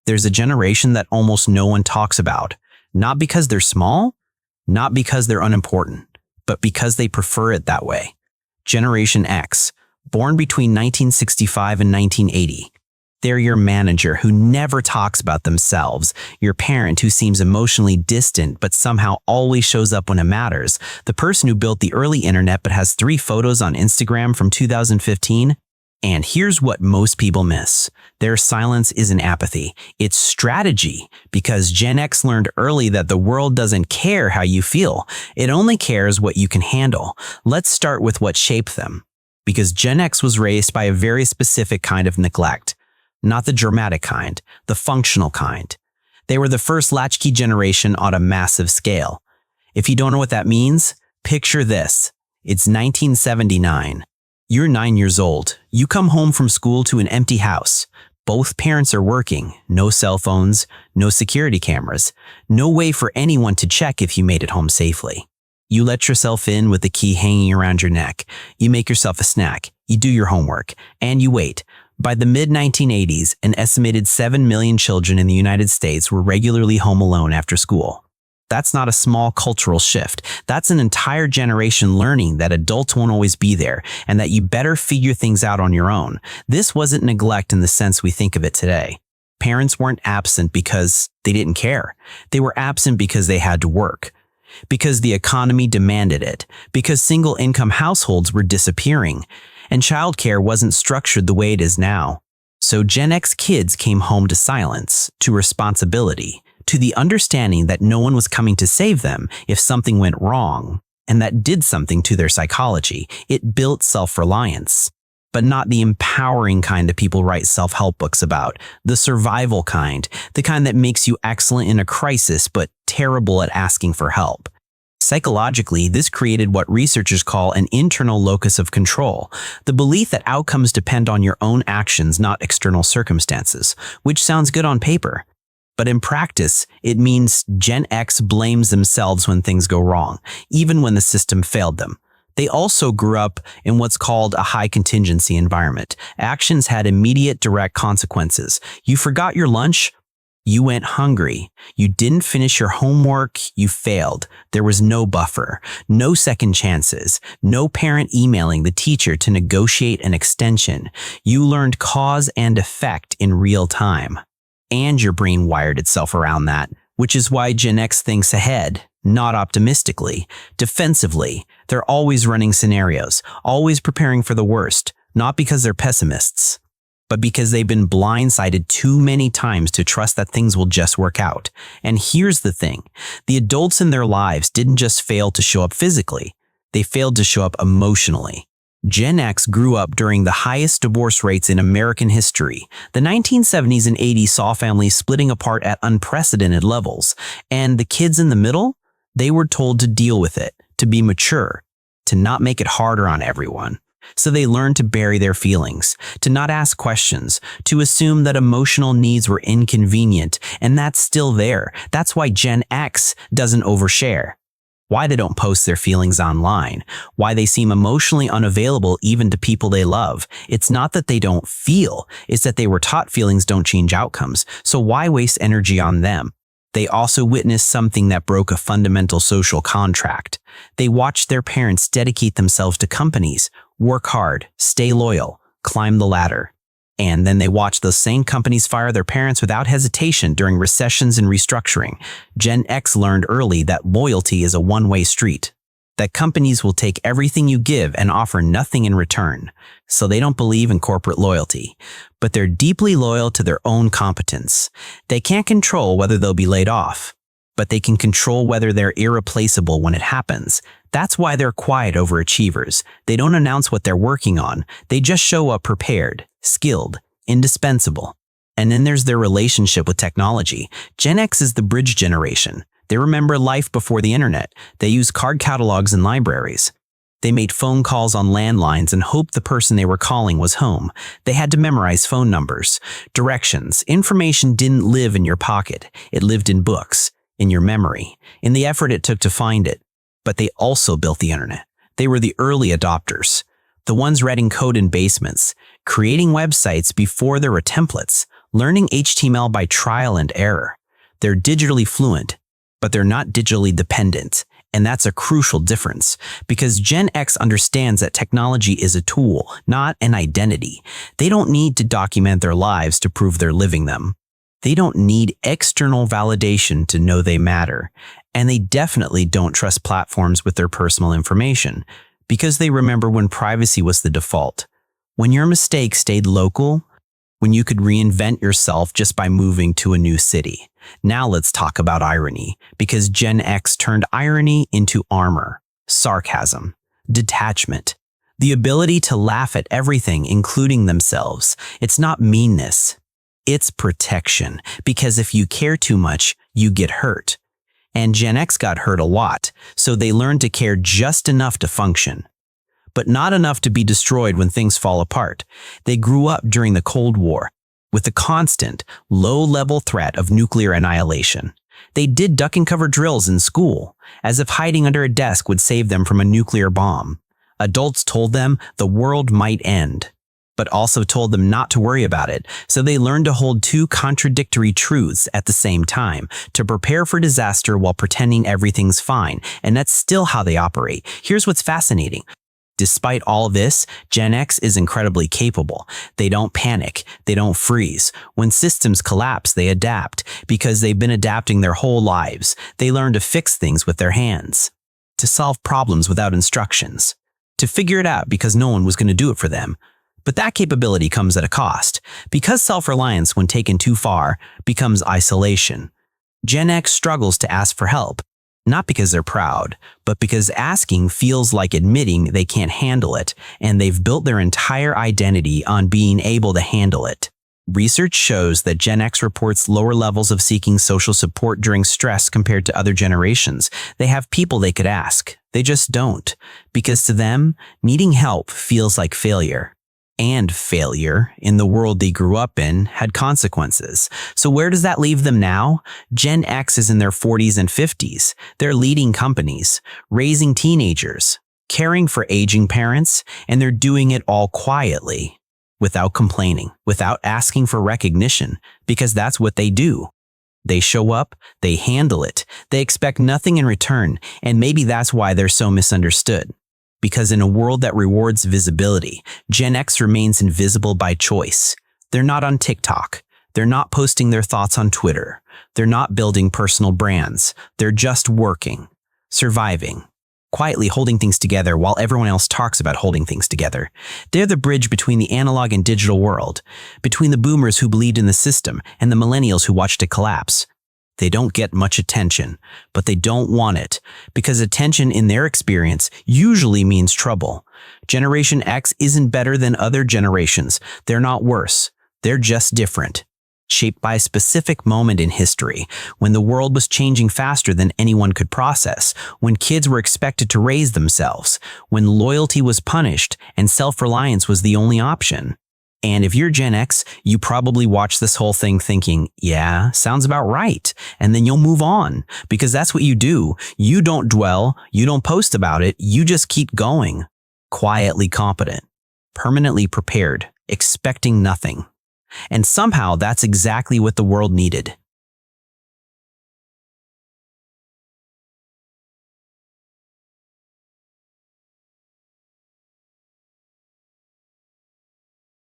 There's a generation that almost no one talks about, not because they're small, not because they're unimportant, but because they prefer it that way. Generation X, born between 1965 and 1980. They're your manager who never talks about themselves, your parent who seems emotionally distant but somehow always shows up when it matters, the person who built the early internet but has 3 photos on Instagram from 2015. And here's what most people miss. Their silence isn't apathy, it's strategy, because Gen X learned early that the world doesn't care how you feel. It only cares what you can handle. Let's start with what shaped them. Because Gen X was raised by a very specific kind of neglect. Not the dramatic kind, the functional kind. They were the first latchkey generation on a massive scale. If you don't know what that means, picture this. It's 1979. You're 9 years old. You come home from school to an empty house. Both parents are working. No cell phones, no security cameras, no way for anyone to check if you made it home safely. You let yourself in with the key hanging around your neck. You make yourself a snack. You do your homework. And you wait. By the mid-1980s, an estimated 7 million children in the United States were regularly home alone after school. That's not a small cultural shift. That's an entire generation learning that adults won't always be there and that you better figure things out on your own. This wasn't neglect in the sense we think of it today. Parents weren't absent because they didn't care. They were absent because they had to work. Because the economy demanded it. Because single-income households were disappearing. And childcare wasn't structured the way it is now. So Gen X kids came home to silence, to responsibility, to the understanding that no one was coming to save them if something went wrong, and that did something to their psychology. It built self-reliance. But not the empowering kind that people write self-help books about, the survival kind, the kind that makes you excellent in a crisis but terrible at asking for help. Psychologically, this created what researchers call an internal locus of control, the belief that outcomes depend on your own actions, not external circumstances, which sounds good on paper. But in practice, it means Gen X blames themselves when things go wrong, even when the system failed them. They also grew up in what's called a high contingency environment. Actions had immediate direct consequences. You forgot your lunch, you went hungry. You didn't finish your homework, you failed. There was no buffer, no second chances, no parent emailing the teacher to negotiate an extension. You learned cause and effect in real time. And your brain wired itself around that, which is why Gen X thinks ahead, not optimistically, defensively. They're always running scenarios, always preparing for the worst, not because they're pessimists, but because they've been blindsided too many times to trust that things will just work out. And here's the thing, the adults in their lives didn't just fail to show up physically, they failed to show up emotionally. Gen X grew up during the highest divorce rates in American history. The 1970s and 80s saw families splitting apart at unprecedented levels. And the kids in the middle, they were told to deal with it, to be mature, to not make it harder on everyone. So they learned to bury their feelings, to not ask questions, to assume that emotional needs were inconvenient, and that's still there. That's why Gen X doesn't overshare. Why they don't post their feelings online, why they seem emotionally unavailable even to people they love. It's not that they don't feel, it's that they were taught feelings don't change outcomes, so why waste energy on them? They also witnessed something that broke a fundamental social contract. They watched their parents dedicate themselves to companies, work hard, stay loyal, climb the ladder. And then they watched those same companies fire their parents without hesitation during recessions and restructuring. Gen X learned early that loyalty is a one-way street, that companies will take everything you give and offer nothing in return. So they don't believe in corporate loyalty, but they're deeply loyal to their own competence. They can't control whether they'll be laid off, but they can control whether they're irreplaceable when it happens. That's why they're quiet overachievers. They don't announce what they're working on. They just show up prepared, skilled, indispensable. And then there's their relationship with technology. Gen X is the bridge generation. They remember life before the internet. They use card catalogs and libraries. They made phone calls on landlines and hoped the person they were calling was home. They had to memorize phone numbers, directions. Information didn't live in your pocket. It lived in books, in your memory, in the effort it took to find it. But they also built the internet. They were the early adopters, the ones writing code in basements, creating websites before there were templates, learning HTML by trial and error. They're digitally fluent, but they're not digitally dependent. And that's a crucial difference, because Gen X understands that technology is a tool, not an identity. They don't need to document their lives to prove they're living them. They don't need external validation to know they matter. And they definitely don't trust platforms with their personal information, because they remember when privacy was the default. When your mistake stayed local, when you could reinvent yourself just by moving to a new city. Now let's talk about irony, because Gen X turned irony into armor, sarcasm, detachment, the ability to laugh at everything, including themselves. It's not meanness, it's protection, because if you care too much, you get hurt. And Gen X got hurt a lot, so they learned to care just enough to function, but not enough to be destroyed when things fall apart. They grew up during the Cold War, with the constant, low-level threat of nuclear annihilation. They did duck-and-cover drills in school, as if hiding under a desk would save them from a nuclear bomb. Adults told them the world might end, but also told them not to worry about it, so they learned to hold two contradictory truths at the same time, to prepare for disaster while pretending everything's fine, and that's still how they operate. Here's what's fascinating. Despite all this, Gen X is incredibly capable. They don't panic. They don't freeze. When systems collapse, they adapt, because they've been adapting their whole lives. They learn to fix things with their hands, to solve problems without instructions, to figure it out because no one was going to do it for them. But that capability comes at a cost, because self-reliance, when taken too far, becomes isolation. Gen X struggles to ask for help. Not because they're proud, but because asking feels like admitting they can't handle it, and they've built their entire identity on being able to handle it. Research shows that Gen X reports lower levels of seeking social support during stress compared to other generations. They have people they could ask. They just don't, because to them, needing help feels like failure. And failure, in the world they grew up in, had consequences. So where does that leave them now? Gen X is in their 40s and 50s. They're leading companies, raising teenagers, caring for aging parents, and they're doing it all quietly, without complaining, without asking for recognition, because that's what they do. They show up, they handle it, they expect nothing in return, and maybe that's why they're so misunderstood. Because in a world that rewards visibility, Gen X remains invisible by choice. They're not on TikTok. They're not posting their thoughts on Twitter. They're not building personal brands. They're just working, surviving, quietly holding things together while everyone else talks about holding things together. They're the bridge between the analog and digital world, between the boomers who believed in the system and the millennials who watched it collapse. They don't get much attention, but they don't want it, because attention in their experience usually means trouble. Generation X isn't better than other generations. They're not worse. They're just different, shaped by a specific moment in history, when the world was changing faster than anyone could process, when kids were expected to raise themselves, when loyalty was punished and self-reliance was the only option. And if you're Gen X, you probably watch this whole thing thinking, yeah, sounds about right. And then you'll move on, because that's what you do. You don't dwell, you don't post about it, you just keep going. Quietly competent, permanently prepared, expecting nothing. And somehow that's exactly what the world needed.